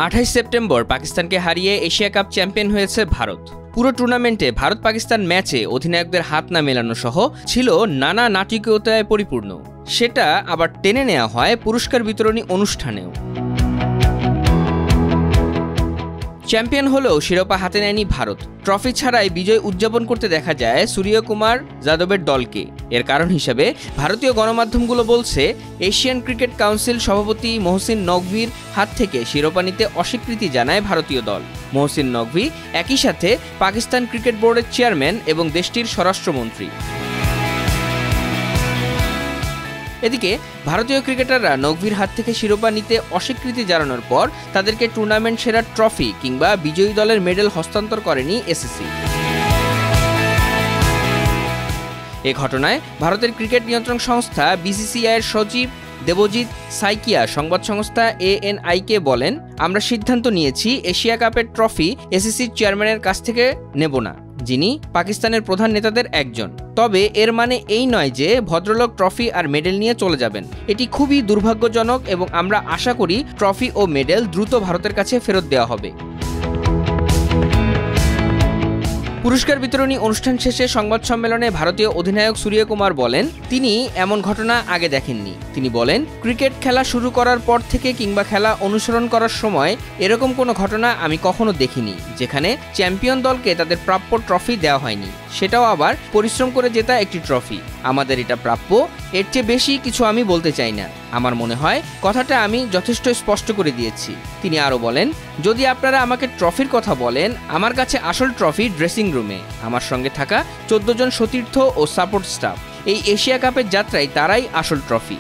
28 September পাকিস্তানকে হারিয়ে Asia cup champion হয়েছে ভারত। পুরো টুর্নামেন্টে ভারত পাকিস্তান ম্যাচে অধিনায়কদের হাত না মেলানো সহ ছিল নানা নাটকীয়তায় পরিপূর্ণ। সেটা আবার টেনে নেওয়া হয় পুরস্কার বিতরণী অনুষ্ঠানেও। চ্যাম্পিয়ন হলেও শিরোপা হাতে নেয়নি ভারত। ট্রফি ছাড়াই বিজয় উদযাপন করতে দেখা যায় সূর্যকুমার যাদবের দলকে। এর কারণ হিসেবে ভারতীয় গণমাধ্যমগুলো বলছে, এশিয়ান ক্রিকেট কাউন্সিল সভাপতি মহসিন নকভির হাত থেকে শিরোপা নিতে অস্বীকৃতি জানায় ভারতীয় দল। মহসিন নকভি একই সাথে পাকিস্তান ক্রিকেট বোর্ডের চেয়ারম্যান এবং দেশটির স্বরাষ্ট্রমন্ত্রী। এদিকে ভারতীয় ক্রিকেটাররা নকভির হাত থেকে শিরোপা নিতে অস্বীকৃতি জানানোর পর তাদেরকে টুর্নামেন্ট সেরা ট্রফি কিংবা বিজয়ী দলের মেডেল হস্তান্তর করেনি এসিসি। এ ঘটনায় ভারতের ক্রিকেট নিয়ন্ত্রণ সংস্থা বিসিসিআইয়ের সচিব দেবজিৎ সাইকিয়া সংবাদ সংস্থা ANI-কে বলেন, আমরা সিদ্ধান্ত নিয়েছি এশিয়া কাপের ট্রফি এসিসির চেয়ারম্যানের কাছ থেকে নেব না, যিনি পাকিস্তানের প্রধান নেতাদের একজন। তবে এর মানে এই নয় যে ভদ্রলোক ট্রফি আর মেডেল নিয়ে চলে যাবেন। এটি খুবই দুর্ভাগ্যজনক এবং আমরা আশা করি ট্রফি ও মেডেল দ্রুত ভারতের কাছে ফেরত দেওয়া হবে। পুরস্কার বিতরণী অনুষ্ঠান শেষে সংবাদ সম্মেলনে ভারতীয় অধিনায়ক সূর্যকুমার বলেন, তিনি এমন ঘটনা আগে দেখেননি। তিনি বলেন, ক্রিকেট খেলা শুরু করার পর থেকে কিংবা খেলা অনুসরণ করার সময় এরকম কোনো ঘটনা আমি কখনো দেখিনি যেখানে চ্যাম্পিয়ন দলকে তাদের প্রাপ্য ট্রফি দেওয়া হয়নি, সেটাও আবার পরিশ্রম করে জেতা একটি ট্রফি। আমাদের এটা প্রাপ্য, এর চেয়ে বেশি কিছু আমি বলতে চাই না। আমার মনে হয় কথাটা আমি যথেষ্ট স্পষ্ট করে দিয়েছি। তিনি আরও বলেন, যদি আপনারা আমাকে ট্রফির কথা বলেন, আমার কাছে আসল ট্রফি ড্রেসিং রুমে আমার সঙ্গে থাকা 14 জন সতীর্থ ও সাপোর্ট স্টাফ। এই এশিয়া কাপের যাত্রায় তারাই আসল ট্রফি।